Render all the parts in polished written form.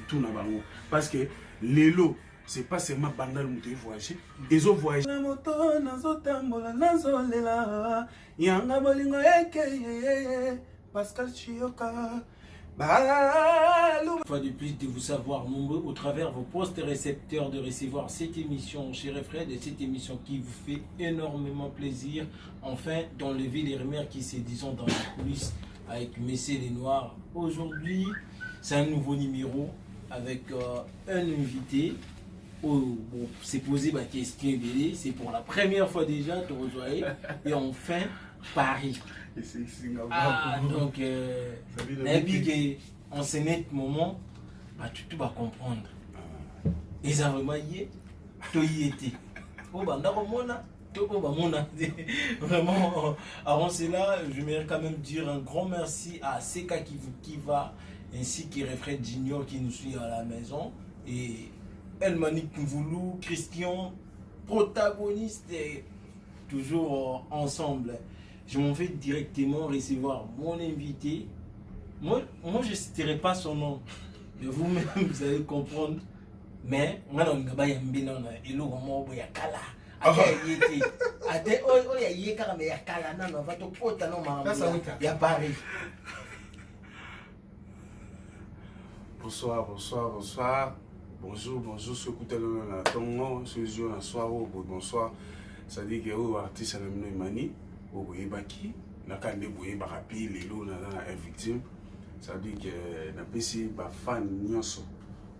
tout na bango parce que lelo c'est pas seulement bandal muto voyager ils ont voyagé na moto nazotambola nazolela yanga bolingo eke Pascal Chioka. Une fois de plus de vous savoir nombreux au travers vos postes récepteurs de recevoir cette émission, chers frères, de cette émission qui vous fait énormément plaisir. Enfin, d'enlever les rumeurs qui se disent dans la coulisses avec Messieurs les Noirs. Aujourd'hui, c'est un nouveau numéro avec un invité. C'est posé ma question, c'est pour la première fois déjà, tu rejoins. Et enfin, Paris. Donc, en ce net moment, tu vas comprendre. Et ça vraiment y est, tu y étais. Vraiment, avant cela, je voudrais quand même dire un grand merci à Seka qui va, ainsi que Fred Junior qui nous suit à la maison, et Elmanik Mvoulou, Christian, protagoniste, et toujours ensemble. Je m'en vais directement recevoir mon invité. Moi je ne citerai pas son nom. Mais vous-même, vous allez comprendre. Mais, moi, je ne sais pas. Bonsoir. Bonjour, ceux qui écoutent ceux qui soir, bonsoir. Ça dit que les artistes sont Mani. Baki nakande boye barapi lelo na victime ça veut dire que na pesi ba fan nyonso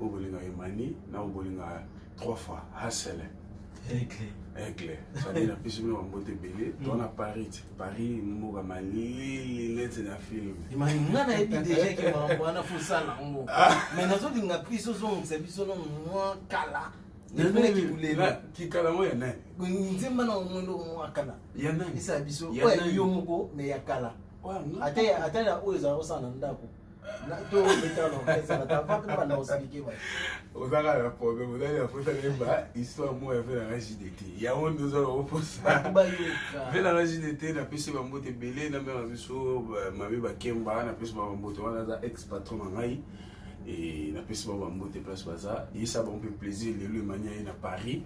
obolinga Emani na obolinga 3 fois Hassel Aigle ça veut dire na pesi no mbote belé dans à Paris moga mali lettre na film Emani ngana ebi déjà que mwana fosala ngo mais nazo dinga priso zo c'est biso no mwa kala qui calamo ya nani nzemba na ngondo mwakala ya nani isa biso yo moko me ya kala ata ya oza osana ndako na to betalo pesa ta va pas na osiki ba ozaka la problème on a la faute à histoire moi avec la JDT ya on nous a reposé ba yo avec la JDT na pesi ba mbote belé na mera biso mabe ba kemba na pesi ba mbote wana za ex patron ngai. Et la personne va monter place baza et ça va un peu plaisir le manière à Paris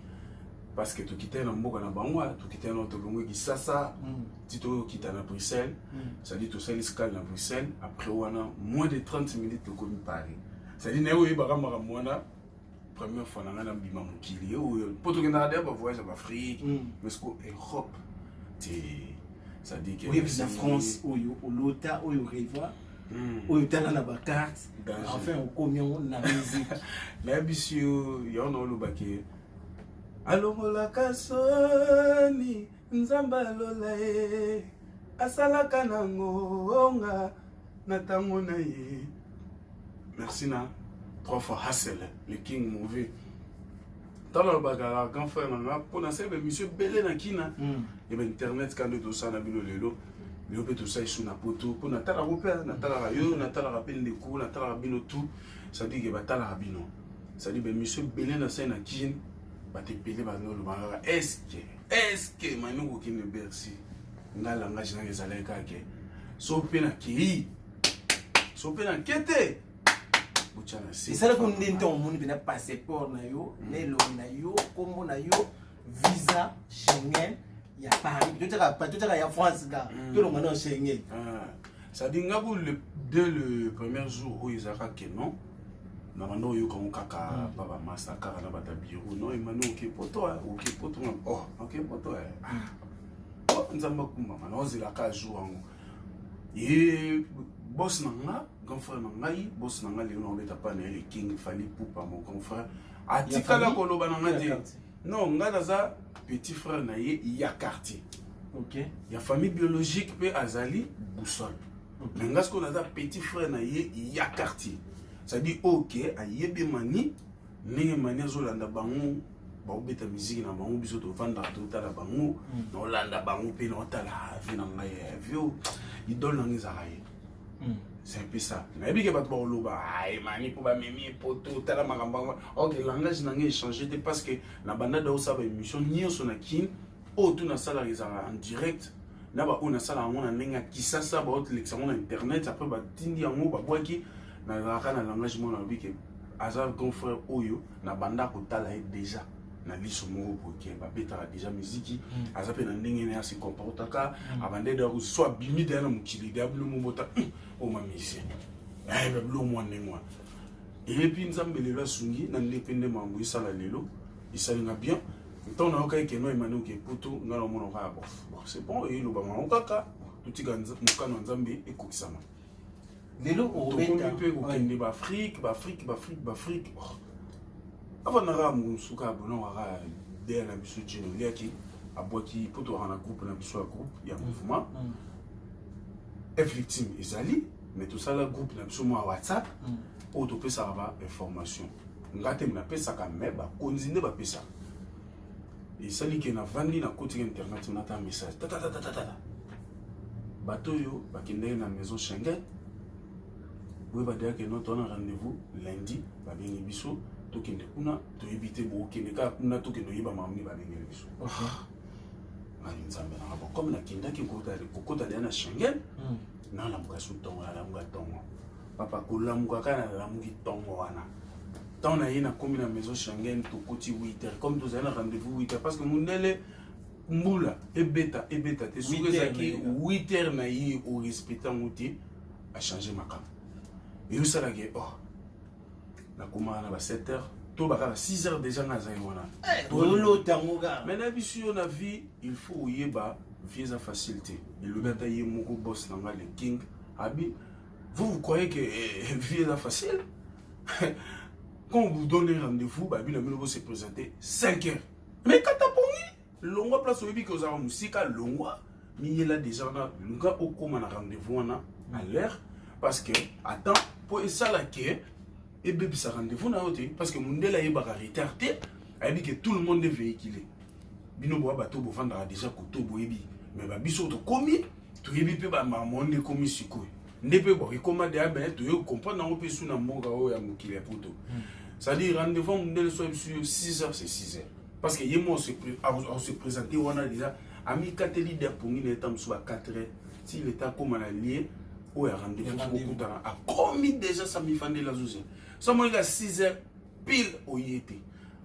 parce que tout quitter dans Mboka na Bangwa tout quitter dans Tolongo qui ça tito quitter à Bruxelles ça dit tout ça l'escale à Bruxelles après on a moins de 30 minutes pour comme Paris ça dit néo y bara mara mwana première fois na ngana bima mukili ou pour tout gana ba voyage en Afrique mais ce Europe ça dit que oui la France ou l'Ota ou Rivoire ou tala na ba carte enfin on combien na musique mais bisio yo no lo baké alongola kasoni nzamba lola e asalaka nangonga na tango na ye merci na 3 fois Hassel le king mauvais tala bagala grand frère na pour na c'est monsieur belé na kina et ben internet quand de ça na bilo lelo le tout ça sur na poto pour na tala repère na tala yo na tala rappel de cours na tala bino tout ça dit que ba tala rabino ça dit ben monsieur belé na ça na kin ba te pelé ba no ba est-ce que manu ko kin Bercy ngala ngaji na ezala kake so pena ki so pena kete buchana c'est ça qu'on dit ton monde bina passeport na yo nelo na yo kombo na yo visa Schengen il y a Paris, tout il y a France là, tout le monde est Schengen. Ça dit que dès le premier jour où ils ont que non, normalement ils ont kaka papa massacre na bata bureau non Emmanuel OK poto oh OK poto oh nzamba kumba mana ozela ka jour ngo et boss nanga grand frère nanga boss nanga le nom beta pa na le king fali poupa mon grand frère atikala koloba nanga te non ngadaza petit frère naye ya quartier OK ya famille biologique pe azali boussole mais ngas ko naza petit frère naye ya quartier ça dit OK ayebe mani ninge mani azolanda bango ba obeta musique na bango biso to vanda to tala bango no landa bango pe no tala vina ngai vio idole na ngizaye c'est un peu ça mais bien que pas trop loba ay mani pour ba memi poto tala makamba OK langage na ngai changer parce que la bande de ça ba émission nyonso na kin o tout na sala en direct na ba on a sala on a nenga kisasa ba autre l'examen internet après ba tindi yango ba boaki na la langage mon envie que azar grand frère oyo na banda kotala déjà na liso moko boke babetaka déjà musique aza pe na ndenge na se comportaka abande da soit bimi de na mukili de ablo mobota o mamisi eh bablo mo ndengwa et puis nzambe lelo sungi na ndepende mambo isala lelo isalinga bien tant na okai ke no emanu ke poto ngalo mono ka bof c'est bon et lo ba kaka tutika mukano nzambe ekokisama lelo o beta ko kende ba Afrique avant na ramu suka bono wara de na biso jino liaki abwaki poto na groupe na biso groupe ya mouvement victime ezali mais tout ça la groupe na biso mo WhatsApp o to pesa ba information ngate na pesa ka meba konzinde ba pesa et sali ke na vandi na côté internet na ta message ta bato yo bakende na maison Schengen oui ba dire que nous avons rendez-vous lundi ba bengi biso to kende kuna to éviter bo kende ka kuna to kende yiba mamni ba bengi biso ngani nzambe na ba comme na kenda ki kokota na Schengen na la mukasu tongo la muka tongo papa ko la muka kana la muki tongo wana tant na yina comme na maison Schengen to koti 8h comme nous avons rendez-vous 8h parce que mundele mbula ebeta te soukezaki 8h na yi au respectant muti a changer ma cam. Et où ça la guerre? Oh, la commande à 7h, tout à 6h déjà dans la mais on a vu, il faut y avoir visa facilité. Et le gars taillé mon boss dans le king. Abi, vous croyez que visa facile? Quand on vous donne rendez-vous, Babi le se présenter 5h. Mais quand t'as pas longwa place où que vous avez musique à longwa, mais il est là déjà le gars au comment rendez-vous à l'heure parce que attends. Et ça là que et bébé ça rendez-vous na hote parce que mundela yeba ka retardé a dit que tout le monde est véhiculé bino bo bato bo vendre déjà koto bo yebi mais ba biso to komi to yebi pe ba mamonde komi siko ndepe bo recommande a ben to yo comprendre na pe sou na mbonga o ya mukile poto ça dit rendez-vous mundela so sur 6h c'est 6h parce que yemo se présenter on a déjà ami kateli de pongi na tam so à 4h si l'état comme on a lié ou a rendez-vous a commis déjà ça mi fande la zouze ça moi il a 6h pile au yété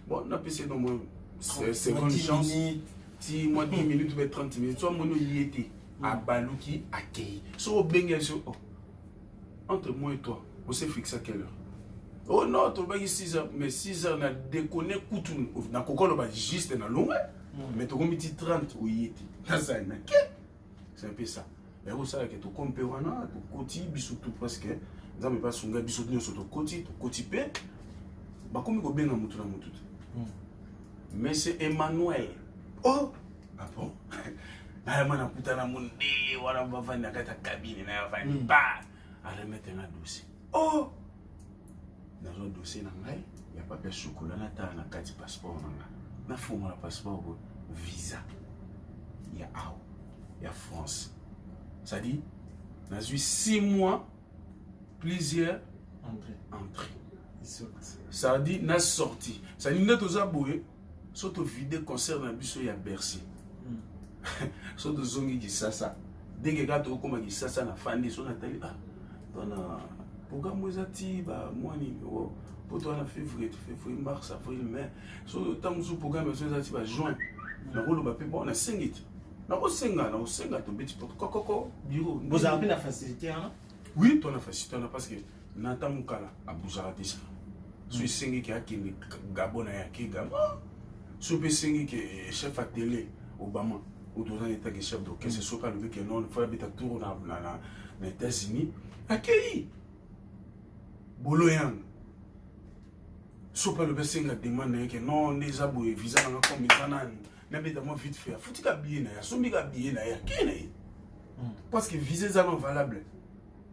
bon on a passé dans moi c'est bonne chance si moi 10 minutes ou 30 minutes soit mon yété à balouki accueil so benga so entre moi et toi on s'est fixé à quelle heure oh non tu vas 6h mais 6h na déconné coutou na kokolo ba juste na longue mais tu commis 30 au yété ça na c'est un peu ça. Et vous savez que tu comptes wana tu koti bisutu parce que ça me pas sunga bisutu nyo soto koti tu koti pe ba komi ko benga mutu na mutu mais c'est Emmanuel oh ah bon na mana puta na mundi wala ba vanda kata cabine na vanda ba ala mettre na dossier oh dans un dossier na ngai ya papier chocolat na ta na kati passeport na fuma la passeport visa ya ao ya France. Ça dit, dans 6 mois, plusieurs entrées. Ça dit, n'a sorti. Ça dit, nous avons aboué, surtout vidé concert dans le bus à Bercy. Surtout zongi qui ça. Dès que tu as comme qui ça na fandi, son Nathalie, ah, ton programme vous ati, bah, moi ni, pour toi, en février, mars, avril, mai. Surtout, tant que programme vous ati, bah, juin. Dans le rôle, on a 5 litres. Na osenga to beti pour kokoko bureau vous avez la facilité hein oui ton la facilité on a parce que nata mukala abuzara déjà suis sengi ki akini gabona ya ki gabo so pe sengi ki chef à télé Obama ou dans un état que chef d'orchestre so ka le que non faut habiter tour na États-Unis akei bolo yang so pas le senga demande que non les abo visa na comme banane n'habite moi vite fait faut que billet na ya sombi ka billet na ya kene parce que viser ça non valable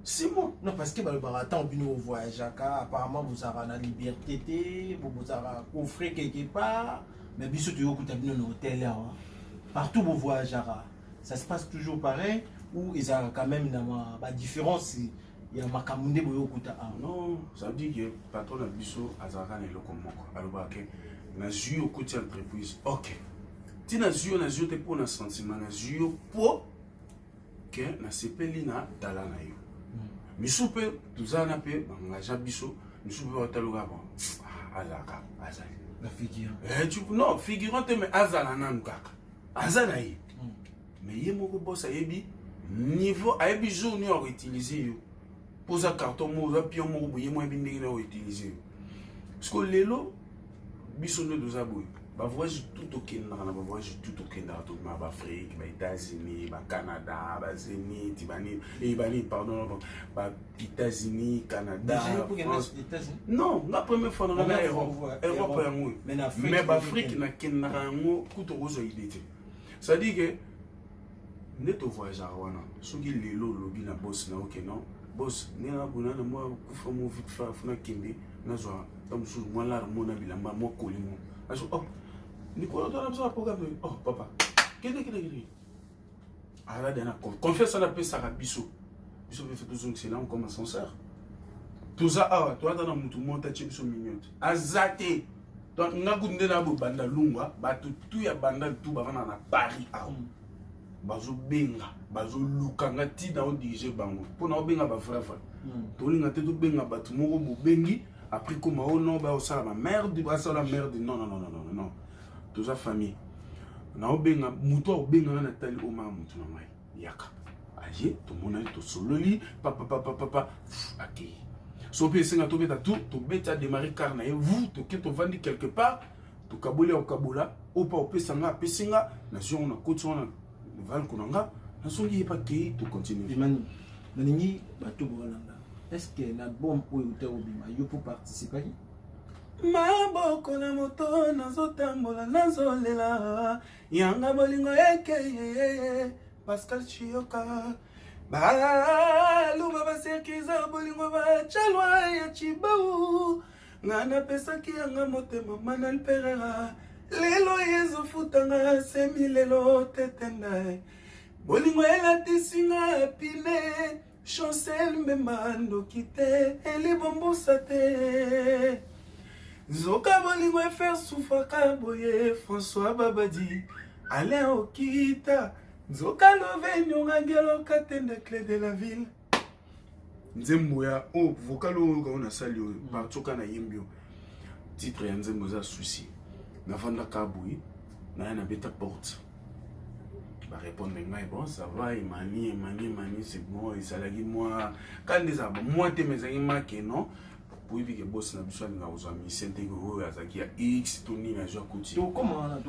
6 mois non parce que le baraton bino voyage apparemment vous avez la liberté vous avez offrir quelque part mais biso tu yo kuta bino hôtel là partout vous voyagez ça se passe toujours pareil ou ils ont quand même la différence il y a makamunde boyo kuta non ça veut dire que patron na biso azaka na eloko moko aloba ke na jui au côté entreprise OK ti na zio te pour na sentiment na zio pour que na sepeli na dala na yo miso pe tuzana pe bangaja biso suis pas taluga bon azaka azali la figure non figurant mais azala nanu kaka azala yi mais ye moko boss ayebi niveau ayebi jour ni on utiliser yo posa carton mo za pion mo boye mo yebi ndenge na utiliser parce que lelo biso no doza boye ba voyage tout au Kenya na ba voyage tout au Kenya tout ma ba Afrique ba États-Unis ba Canada ba Zénith bani pardon ba États-Unis Canada France. Non la première fois dans Europe mais ba Afrique na Kenya ngo kuto ozo idée ça dit que neto voyage wana soki lelo lobi na boss na OK non boss ni na bona na moi kufa mo vite fa funa kende na zo tam sou moi la mo na bilamba mo kolimo aso oh Nicolas doit avoir un programme. Oh, papa. Qu'est-ce que c'est? Ah, là, confesse à la paix, ça va biso. Biso fait tout ça, c'est là, on commence à s'en tout ça, ah, toi, dans le monde, tu as biso mignon. Azate. Donc, on a goûté dans le banda lunga, bah, tout y a banda, tout, bah, on a Paris, ah, bazo benga, bazo lukanga, ti dans le dirigé bango. Pour nous, benga, bah, frère, tout le monde, tout benga, bah, tout le monde, bengi, après, comme, oh non, bah, ça, la merde, bah, ça, la merde, non, non, non, non, non, non. Toute sa famille. Na obenga muto obenga na tali o ma mutu na mai. Yaka. Aye, to mona to sololi, papa aki. So pe singa to beta tout, to beta démarrer car na vous, to ke to vandi quelque part, to kabola o kabola, o pa o pesanga pesinga, na on na kotso na val konanga, na songi pa ke to continue. Imani. Naningi bato bolanda. Est-ce que na bombe o uta obima yo pour participer? Maboko na moto nazotambola nazolela yanga bolingo eke Pascal Chioka baluba basekiza bolingo bachalwa ya chibau ngana pesa ki yanga motema Manal Pereira lelo yezo futanga semi lelo tetenda bolingo elatisinga pine Chancel Mbemando kite elibombosa te Zoka bolingo faire soufaka boye François Babadi Alain Okita Zoka love nyonga ngelo katende clé de la ville Nzembo ya oh vocal on a sali partoka na yimbio titre ya nzembo za souci na vanda kabui na na beta porte ba répondre ngai bon ça va imani c'est bon et ça lagi moi quand des abons moi te mezangi make non pour éviter que boss na biso na uzami sente go azaki ya X toni na jo koti donc comment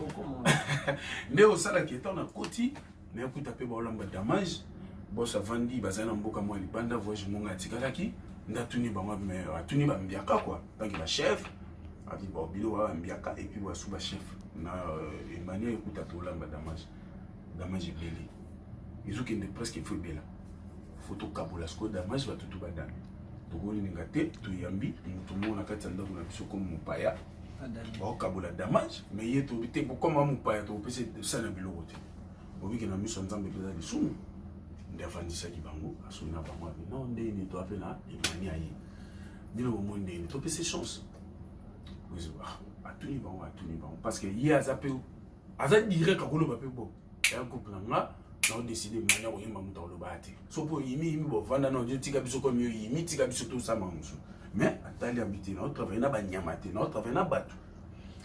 ne osala ki étant na koti mais écoute taper ba lamba damage boss avandi bazana mboka moi libanda voyage monga tikalaki ndatuni bango mais atuni ba mbiaka quoi donc ba chef a dit bon bilo wa mbiaka et puis wa sous ba chef na emani écoute taper lamba damage belé ils ont qu'une presque faut bela photo kabola sko damage va tout badana togoni ngate tuyambi mutumo na kati ndako na biso comme mupaya ba kabola damage mais yeto bité comme mupaya to pese sana biloko te obiki na miso nzambe peza lisumu ndafandisa kibango asuna bango non ndeni to apena imani ayi bino monde ni to pese chance oui atuni bango parce que hier aza direct akolo ba pe bon ya couple nga na décider mania ko yimba muta lo bati so po yimi bo vanda no je tika biso comme yimi tika biso to sama musu mais atali habité na travailler na ba nyamate na travailler na batu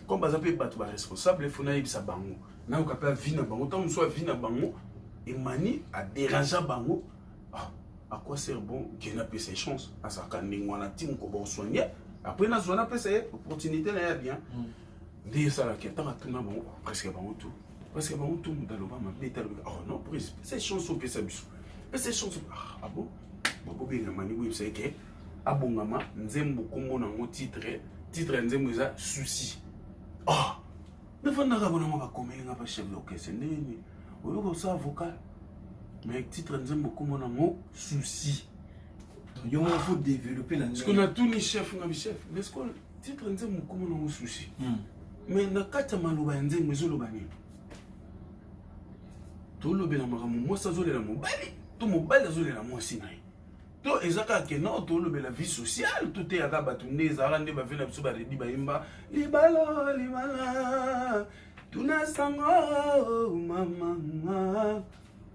comme baza pe batu ba responsable fona yibisa bango na ko pa vina bango tant so vina bango et mani a déranger bango à quoi sert bon qu'il n'a pas ses chances à sa kandingo na tim ko bo soigner après na zona pe c'est opportunité na ya bien dire ça la qui tant tuna bango presque bango tout parce que bon tout dans le bas m'a dit oh non pour ces chansons que ça biso ces chansons ah bon bon bien mani oui c'est que abongama nzembo kombo na ngo titre nzembo za souci ah ne fana ka bona ba komelinga ba chef d'orchestre nini oyo ko sa vocal mais titre nzembo kombo na ngo souci donc il faut développer la parce qu'on a tout ni chef na chef mais ce que titre nzembo kombo na ngo souci mais na kata maloba nzembo ezoloba nini to lobela makambo mwasi azolela mobali to mobali azolela mwasi na ye to ezaka ke non to lobela vie sociale to te yaka bato nde ezalaka nde bave na biso baredi bayemba libala tuna sango mama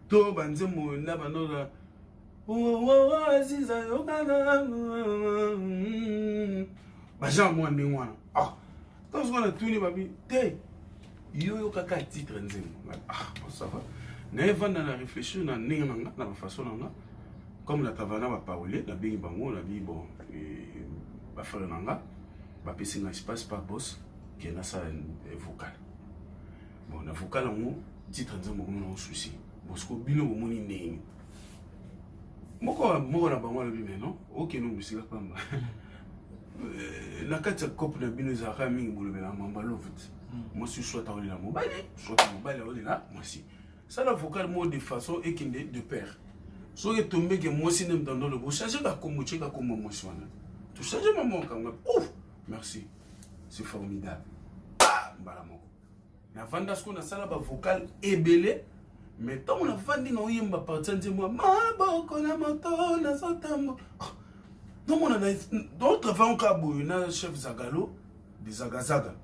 to banzembo na banola Aziza yokana. Bajan moi ndenge wana. Ah. Quand on a tourné babi, te yo kaka titre nzemo. Ah, ça va. Na evanda na réfléchir na ndenge nanga na façon nanga. Comme la tavana va parler, la bingi bango, la bi bon ba frère nanga, ba pesi na espace pas boss qui na ça vocal. Bon, na vocal en titre nzemo mon souci. Bosco bino moni ndenge. Moko na bango la bi mais non. OK non musique pas ma. Na kati couple na bino za ka mingi bolobela mamba lovut. Moi je soit à la mobile, soit mobile là, moi si. Ça la vocal mot de façon et qui de pair. So que tombé que moi si n'aime dans le beau changer la comme moi tu changes maman quand même. Ouf, merci. C'est formidable. Ah, balamo. Na vanda ce qu'on a ça là vocal ébélé. Mais tant on a vendu non yemba partir de moi, ma boko na moto na sotambo. Non on a d'autres vents au cabo, na chef Zagalo, des Zagazaga.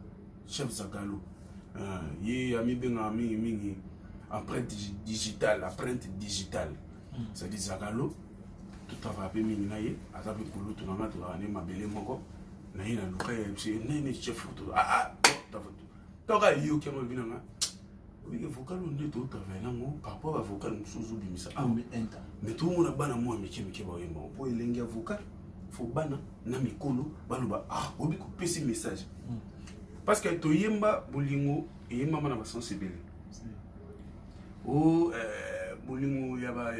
Chef Zagalo. Yé ami benga mingi empreinte digitale, c'est-à-dire Zagalo, tout travail mingi naie, azabe kulu tout nanga tout ane mabele moko, naie na luka c'est nene chef photo. Ah, toka yo kemo binanga. Oui, vocal on dit tout travail nango, par rapport à vocal musuzu bimisa. Ah mais tout le monde a bana moi miki ba yemba. Po elenga vocal, faut bana na mikolo, baloba ah, obi ko pesi message. Parce que to yemba bolingo yemba mana ba sensible. O bolingo yaba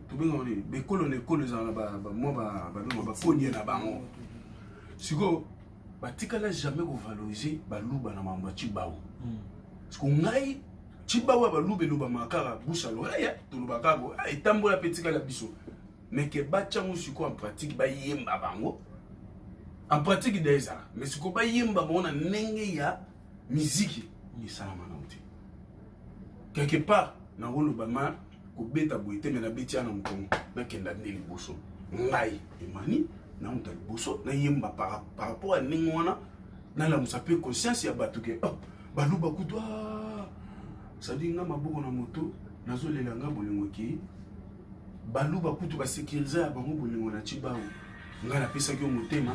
to benga ni be kolo za ba mo ba konye na bango. Siko ba tikala jamais ko valoriser ba luba na mamba chibao. Parce que ngai chibao ba lube luba makara boucha l'oreille to luba kago etambola petika la biso. Mais que ba changu siko en pratique ba yemba bango. En pratique déjà, mais ce qu'on va yemba on a nenge ya musique ni salama na uti. Quelque part na rolo bama ko beta boité mais na betia na mkongo na kenda ndeli boso. Ngai emani na unta boso na yemba par rapport à nenge wana na la musape conscience ya batuke. Oh, baluba kutwa. Ça dit nga maboko na moto nazolela nga bolingo ki baluba kutu ba sécuriser ba bango bolingo na chibao. Nga na pesa ki motema.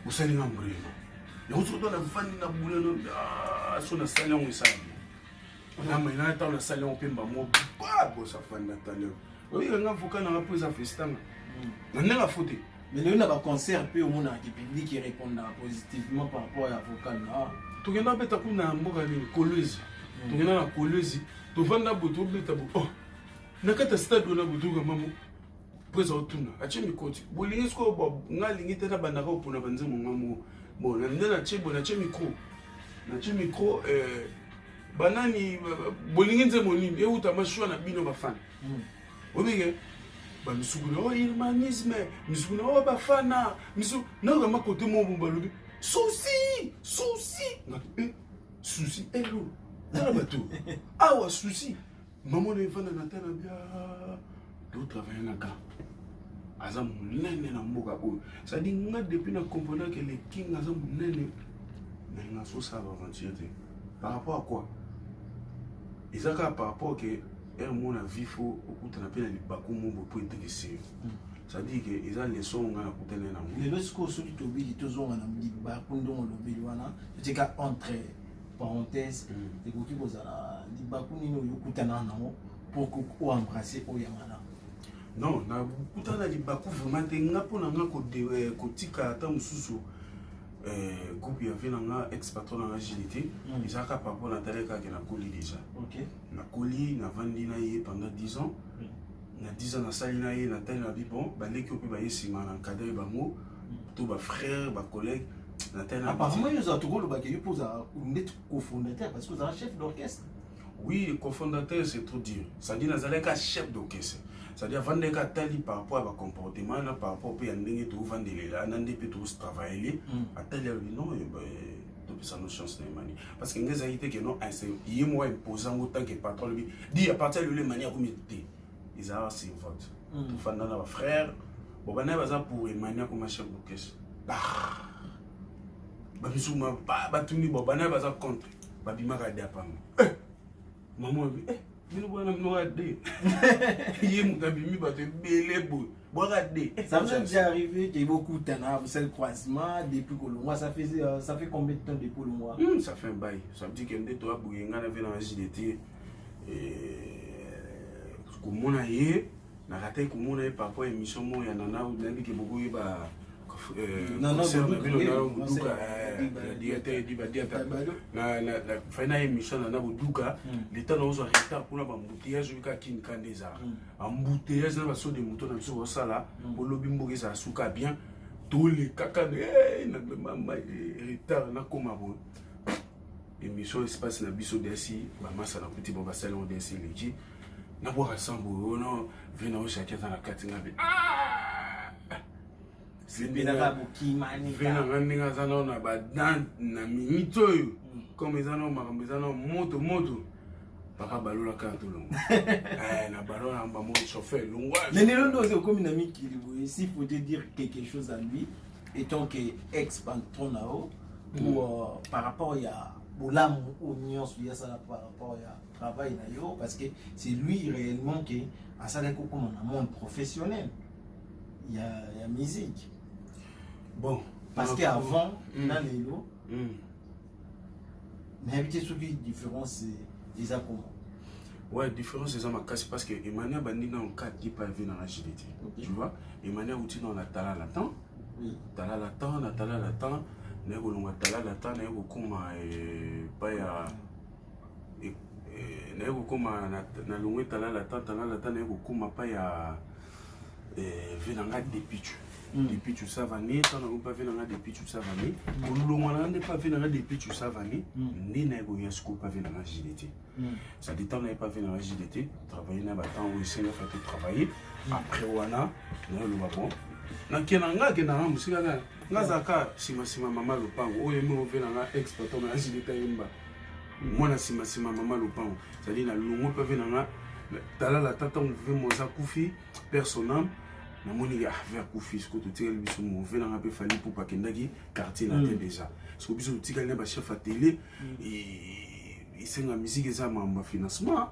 Vous savez, vous avez dans la vanne na boule na sur la salle on ça. On a maintenant dans la salle on peut pas moi pas bossa fan na talent. Oui, on a vocal na prise à festin. On a la faute. Mais le na ba concert peu au monde qui public qui répondent positivement par rapport à vocal na. Tu genda beta ku na mboka ni Kolwezi. Tu genda na Kolwezi, tu vanda boto beta bo. Oh. Na kata stade na boto ga mamu. Presa otuna achemi koti bolingi sko bo ngalingi tena bandaka opona banze mongamu bon na ndena chebo na chemi micro banani bolingi nze monini e uta mashwa na bino bafana obige ba misuguna o humanisme misuguna o bafana misu na kama kote mo balobi souci souci elo na bato awa souci maman ne fana na tena bia do travailler na ka azam nene na mboka ko ça dit nga depuis na comprendre que les king azam nene na nga so ça aventure par rapport à quoi ezaka par rapport que mon avis faut okuta na pena libaku mombo pour intéresser ça dit que eza leçon nga na kutene na le lorsque so to bi to zonga na libaku ndongo lobeli wana c'est ka entre parenthèses et ko bozala libaku nino yokutana nango pour ko embrasser oyamana. Non, na kutana libaku vraiment te nga pona nga ko tika ata mususu groupe ya vena nga ex patron na agilité izaka par rapport na taleka ke na koli déjà. OK. Na koli na vandi na ye pendant 10 ans. Na 10 ans na sali na ye na tali na bibon ba leki ope ba yesima na cadre bango to ba frère ba collègue na tali na. Apparemment ils ont tout le bac il pose à un cofondateur parce que vous êtes chef d'orchestre. Oui, le cofondateur c'est trop dur. Ça dit nazaleka chef d'orchestre. C'est-à-dire vendre ka tali par rapport à comportement là par rapport au ndenge to vendre là nande pe to travailler atali non to ça nos chance na mani parce que ngeza ite que non c'est yemo imposant autant que patron lui dit à partir de le manière comme il ils a c'est vote tout fanda na frère bon bana baza pour manière comme chef d'orchestre ba misuma ba tuni bon bana baza contre ba bimaka dia pam maman Mino bwana mnoade. Yé mutabi bato belé boy. Ça vous est déjà arrivé qu'il y ait beaucoup de temps, vous savez le croisement depuis Colombois, ça fait combien de temps depuis Colombois? Ça fait un bail. Ça veut dire qu'il y a des toi bouillés, on avait dans la JDT. Comme on a eu, on a raté comme on a eu par rapport à l'émission, il y en a où il y a beaucoup de concert, na émission na boduka l'état na ozo retard pour la embouteillage jusqu'à Kinkandeza embouteillage na baso de moto na biso sala bolobi mboke za suka bien tous les kaka na mama retard na koma bo émission espace na biso desi ba masa na petit boba salon desi leki na bo rasambo no vena o chacun dans la katinga be Venanga zana na badan na minito yo comme ezana makambo ezana moto papa balola kanto longo na balola ba mo chauffeur longo mais ne l'on comme une amie qui lui s'il faut te dire quelque chose à lui étant que ex patron nao pour par rapport à bolam ou nuance il y a ça par rapport à travail na yo parce que c'est lui réellement qui a ça comme un monde professionnel il y a musique. Bon, parce qu'avant, dans les lots, mais habiter sur qui différence c'est déjà comment? Ouais, différence c'est ça ma casse parce que Emmanuel Bandi dans le cadre qui pas vu dans la JDT. Tu vois, Emmanuel outil dans la tala latin. Tala latin, ne volons tala latin, ne kokoma pas ya ne kokoma na longwe tala latin, ne kokoma pas ya venanga dépitu. Depuis tu savani, tu n'as pas vu depuis tu savani. Pour le moment, on n'a pas vu depuis tu savani. Ni n'a pas vu dans la JDT. Ça dit, tu n'as pas vu dans la JDT. Travailler dans le temps où il s'est fait travailler. Après, on a le bon. Na kenanga kenanga musika na ngazaka sima mama lopango oyo mo vela nga expert na JDT yimba. Mwana sima mama lopango. Ça dit na longo pas vu nga tala la tata on veut moza kufi personnel. Na moni ya vers Koufis ko to tirel biso mo vela nga pe fali pour pas kendaki quartier na tête déjà parce que biso tika na ba chef à télé et c'est la musique ça mamba financement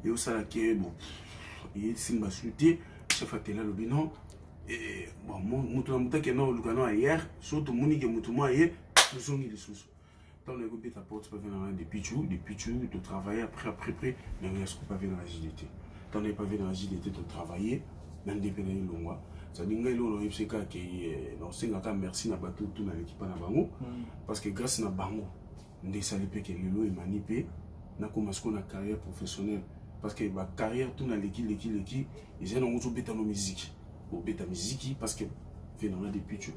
et au sala ke bon et simba soutien chef à télé le binon et bon mutu na mutake na lukano hier surtout moni ke mutu mo hier zongi les sous tant le groupe ta porte pas venir depuis tu de travailler après mais est-ce que pas venir dans la JDT tant n'est pas venir dans la JDT de travailler n'indépendant longwa ça dit ngai lolo yepseka ke non singa ka merci na bato tout na l'équipe na bango parce que grâce na bango ndé sali pe ke lelo e manipe na ko masko na carrière professionnelle parce que ba carrière tout na l'équipe ils ont ngoto beta no musique au beta musique parce que venant depuis tu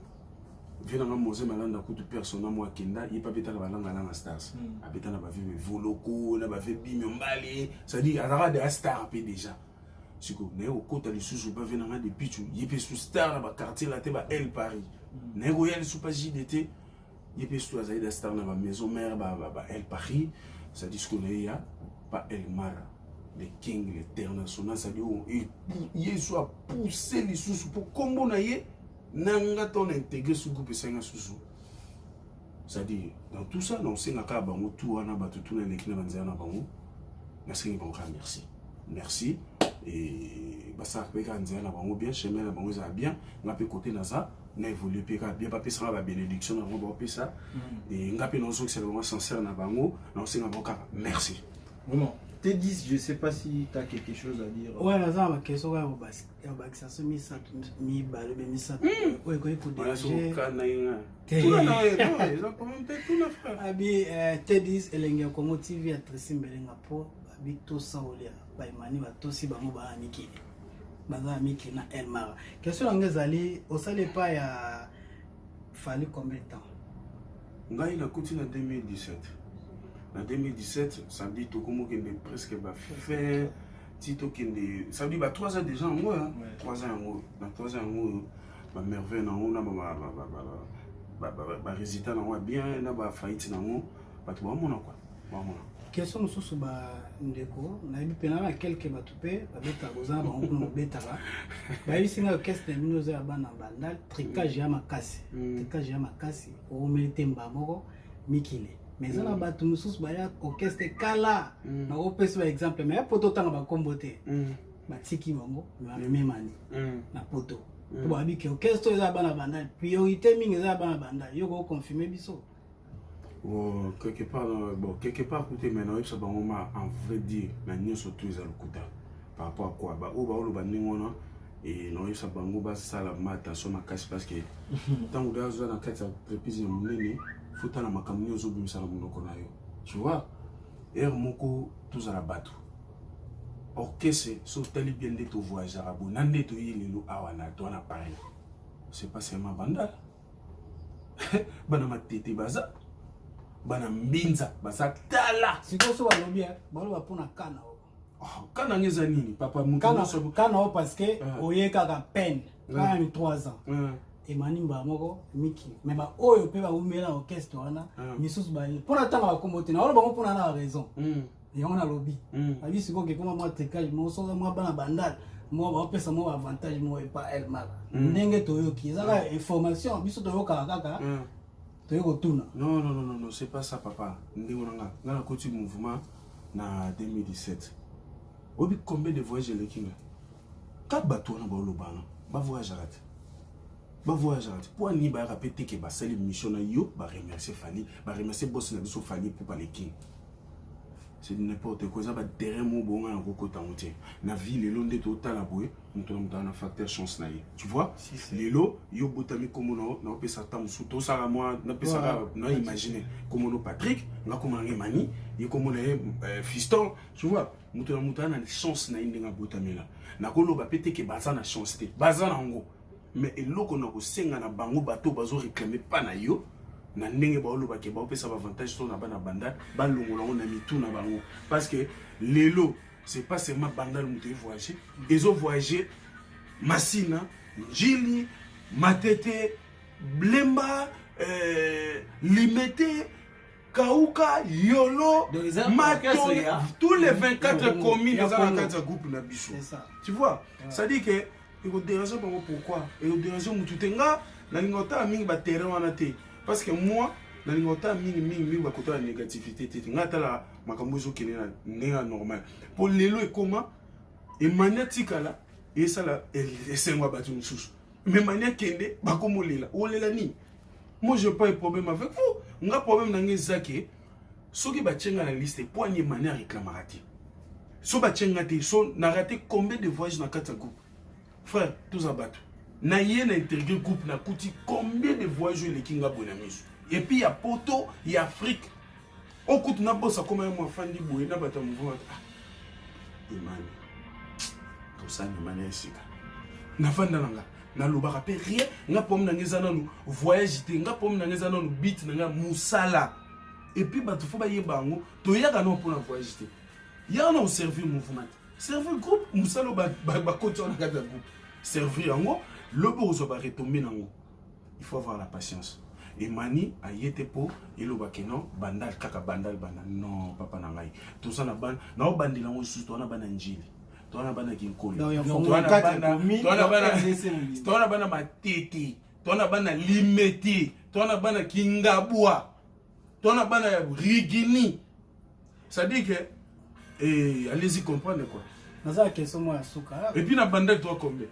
venant moze malanda ko tout personnel moi kenda il pas beta la balanga na stars a beta na ba vie voloko na ba vie bimyombali ça dit ara de star pe déjà siko ne au côté du sous pas venir depuis tu yepé sous star ba quartier là te ba El Paris ne go yel sous pas JDT yepé sous azaïda star na ba maison mère ba El Paris ça dit ce qu'on est ya pas El Mara le king l'international ça dit il soit pousser les sous pour combo na ye nanga ton intégrer sous groupe 5 sous ça dit dans tout ça non c'est ngaka bango tout na ba tout na l'équipe na banza na bango merci bon merci et ça peut grandir na bango bien chemin na bango ça bien nga pe côté na ça na évoluer pe bien pas pe ça ba bénédiction na bango pe ça et nga pe non so que c'est vraiment sincère na bango na c'est nga bango merci vraiment T10 je sais pas si tu as quelque chose à dire ouais là ça ma question ya ba ça se mi ça mi ba le mi ça ouais ko ko voilà so kana inga tout na non ils ont commenté tout na frère abi T10 elenge ko motive ya Trisimbelenga po abi to saolia ba imani ba to si bango ba amiki baza amiki na El Mara question ngezali osale pas ya fallait combien de temps ngai na kuti na 2017 en 2017 ça dit tout comme que presque ba fait tito kende ça dit ba 3 ans déjà en gros hein 3 ans en gros dans 3 ans en gros ba merveille na on a ba résident na bien na ba faillite na on ba to ba mona quoi ba mona question mosusu ba ndeko na yebi pena na quelque batupe ba beta bozana ba nguna beta ba ba yisinga orchestre minozo ya bana bandal tricage ya makasi o melite mbamoko mikile mais ça na bato mususu baya orchestre kala na opesi ba exemple mais poto tanga ba kombote batiki bango memani na poto to ba bi ke orchestre za bana banda priorité mingi za bana banda yo ko confirmer biso. Oh, quelque part, bon, quelque part, écoutez, maintenant, ça va en vrai dire, la nuit surtout, ils ont le coup par rapport à quoi? Bah, au le banding, et non, ça va en ça la attention à casse parce que tant que vous avez un cas de reprise, il faut que ma caméra aux obus, ça la monoconayo. Tu vois? Et moko, tous à la bateau. Orchestre, sauf tel bien de ton voyage arabe, n'en to yili lo awana, toi n'a pareil. C'est pas seulement banda. Banama tete baza. Bana mbinza basa tala siko so balobi balo bapona kana kana ngeza nini papa mutu kana parce que oyeka ka peine kana mi 3 ans et manimba moko miki mais ba oyo pe ba umela orchestre wana misusu ba pona tanga ba kombote na bango pona na raison et on a lobby abi siko ke koma moi tekage mo so moi bana bandal moi ba pesa mo avantage mo et pas elle mal ndenge toyoki ezaka information biso toyoka kaka. Non, c'est pas ça, papa. Dans la côté mouvement, en 2017. Obi combien de voyages les kinga? 4 bateaux na ba lobana. Ba voyage arrête. Ba voyage arrête. Pour ni ba répéter que ba sali mission na yo, ba remercier Fali, ba remercier boss na biso Fali pour pas les king. C'est n'importe quoi, ça va derrière mon bon en côté na ville le long de total la boue, nous dans un facteur chance na. Tu vois? Lelo yo botami comme on peut s'attendre sous tout ça moi, na peut ça na imaginer comme on Patrick, na comme on Mani, et comme on est fiston, tu vois? Nous na chance na indenga botami là. Na ko lo ba pété que baza na chance té. Baza na ngo. Mais eloko na ko senga na bango bateau bazo réclamer pas na yo. Na ndenge ba oloba ke ba opesa avantage sur na bana bandal ba longola on a mis tout na bango parce que lelo c'est pas seulement bandal muté voyager ils ont voyagé Massina Jili Matete Blemba Limete Kauka Yolo Maton tous les 24 communes dans la carte groupe na biso tu vois ça dit que il faut déranger pourquoi et au déranger mututenga na lingota mingi ba terrain wana te. Parce que moi, dans les montants, la négativité, la normal. Pour les lois, comment et magnétique là, et ça là, c'est moi battu une souche. Mais manière kende, bah comme on là, on est là ni. Moi, je n'ai pas de problème avec vous. On a problème dans les zaki. Ceux qui battent la liste, pour une manière réclamerative. Ceux qui battent la liste, n'a raté combien de voyages dans 4 groupes. Frère, tous à battre. Na yena intégré groupe na kuti combien de voyages les kinga bonamis et puis il y a Poto il y a Afrique on coûte na bossa comme un fan di boye na bata mouvement imani tout ça ni manière sika na fanda nanga na loba rappel rien nga pom na ngeza nanu voyage te nga pom na ngeza nanu beat na nga musala et puis batu fo ba yebango to yaka no pour na voyage te ya na servir mouvement servir groupe musala ba côté na groupe servir ngo le bourgeois va retomber dans. Il faut avoir la patience. Et Mani a été pour et le bakeno bandal kaka bandal bandal non papa nangai tout ça na ban na bandi na osu to na bananjili to na bana kinkoli to na bana matete to na bana limeti to na bana kingabwa to na bana rigini ça dit que allez-y comprendre quoi naza question moi suka et puis na bandal toi combien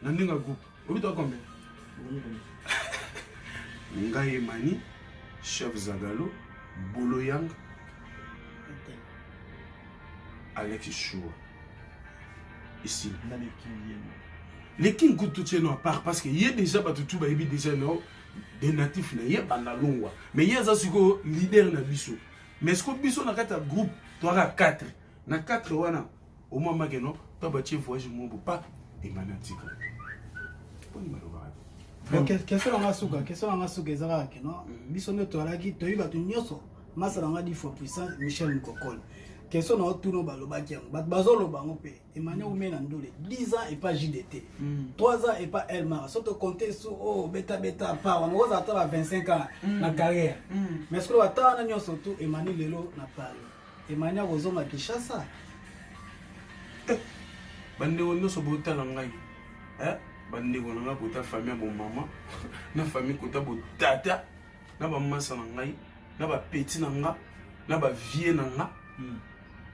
na ndinga groupe obi toi combien Ngaye Mani, Chef Zagalo, Bolo Yang, Alex Chou. Ici. Les King Good tout à part parce qu'il y a déjà tout déjà des natifs, il y a Bandalongwa. Mais il y a un leader na biso. Mais ce que biso na kata groupe, tu as 4. Na 4 wana au moment que non, tu as voyage mon pas et manatique. Question na suka ezaka ke no biso ne to alaki to yiba to nyoso masala ngadi fo puissant Michel Nkokol question na otuno balobaki yango bat bazolo bango pe Emmanuel Oumena Ndole 10 ans et pas JDT 3 ans et pas Elmar surtout compter sur beta pas on va attendre 25 ans na carrière mais ce que va attendre na nyoso tout Emmanuel lelo na Paris Emmanuel ozoma Kinshasa bande wono so bota na ngai bande wona nga kota famille bon maman na famille kota bo tata na ba massa na ngai na ba petit na nga na ba vie na nga.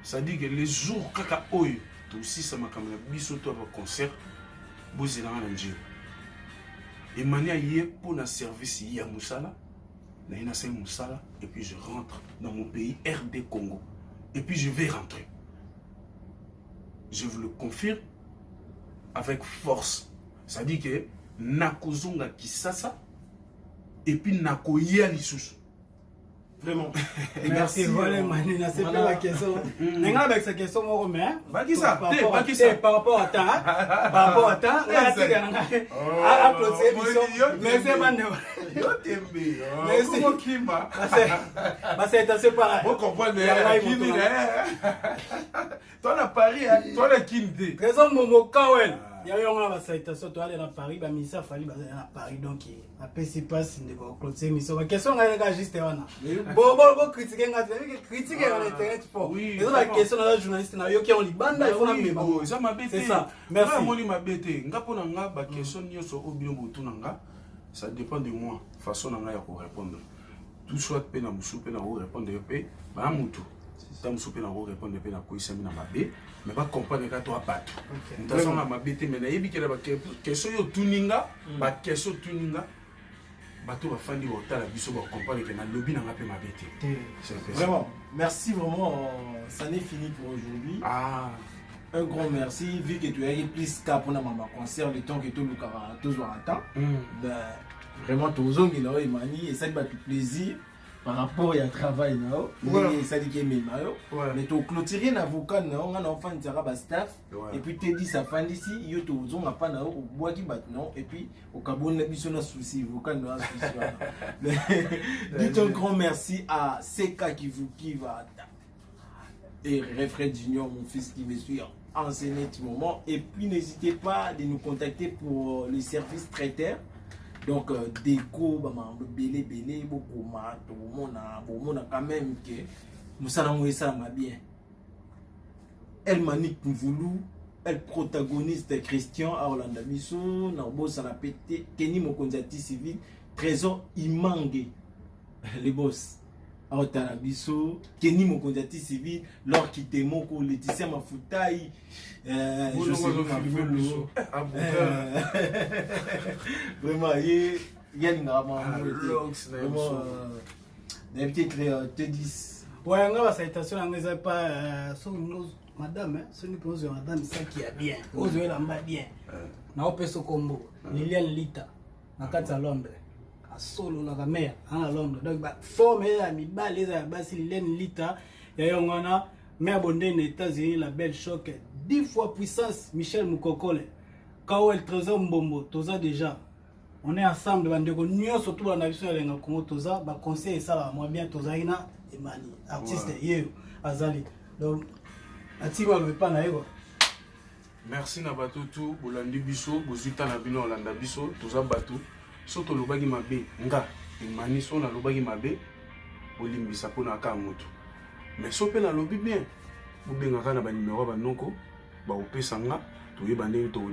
C'est-à-dire que les jours kaka oyo to aussi ça makamela biso to ba concert bozela na njiro. Et mania yé pour na service ya musala na ina c'est musala et puis je rentre dans mon pays RD Congo et puis je vais rentrer. Je vous le confirme avec force. C'est-à-dire que nakozonga Kisasa et puis nakoya lisusu. Vraiment. Merci, voilà, Manina, c'est pas la question. N'enga avec cette question, moi, mais. Par rapport à temps. Par rapport à temps. Applaudissez, mais c'est maintenant. Mais c'est moi qui m'a. C'est assez pareil. Vous comprenez? Toi, la Paris, toi, la Kinde. Raison, Momo Kawel. Il y a eu une citation, toi, aller à Paris, bah, mais ça fallait à Paris, donc, après, c'est pas si de clôturer, mais la question, elle est juste, bon, critiquer, on Internet, fort. Oui, la question, la journaliste, il y a un Liban, il faut la mémoire. C'est ça. Merci. Ça dépend de moi, façon de répondre. Tout soit peine à moussou, peine à répondre, bah, moutou. Tam soupé na répondre pe na koisami na mabe mais pas comprendre que toi pas tout ntazo na mabe te mais na yebi ke ba question yo tuninga ba question tuninga bato ba fandi ba tala biso ba comprendre que na lobby na ngape mabe te. Vraiment merci vraiment, ça n'est fini pour aujourd'hui. Un grand merci vu que tu as eu plus qu'à pour ma concert le temps que tout le cara toujours attend. Ben vraiment tous on il a mani et ça va tout plaisir. Par rapport à travail ça dit que mais tu clôturer un avocat on a enfant de staff et puis tu dis ça fin d'ici yo to zonga pas na au bois qui bat non et puis au Gabon la biso na souci avocat na souci. Dites un grand merci à CK qui va et Refred Junior mon fils qui me suit en ce moment et puis n'hésitez pas de nous contacter pour les services traiteurs. Donc, déco, belé, beaucoup, quand même que nous allons ça bien. Elle manique voulu, elle protagoniste Christian à Orlando Bisso, Narbo Salapete, Kenny Mokonzati civil, Trésor Imangue, les boss. À Orlando Bisso, Kenny Mokonzati civil, Lors qui Moko, Laetitia Mafutaï, je sais pas, vraiment, il y a une peut-être T10. Ouais, on a citation, on n'a pas madame, ce n'est pas madame, ça qui est bien. Vous avez la bien. Na opeso combo, Liliane Lita, na kati à Londres. À solo na mère, à Londres. Donc, forme à mi balé à basi Liliane Lita, il y a un mère bondée aux États-Unis, la belle choc. 10 fois puissance, Michel Moukokole. Kao el Trésor Mbombo, Toza déjà. On est ensemble, nous surtout dans la vision de Congo Toza, conseil ça moi bien Toza ina Emani, artiste yeux, Azali. Donc, Atiba veut pas na ego. Merci na bato tout, bolandi biso, bozita na bino Olanda biso, Toza bato. Soto lobagi mabe, nga, Emani so na lobagi mabe, olimbisa pona ka moto. Mais so pe na lobi bien. Vous avez un numéro, vous avez un numéro, vous avez un numéro,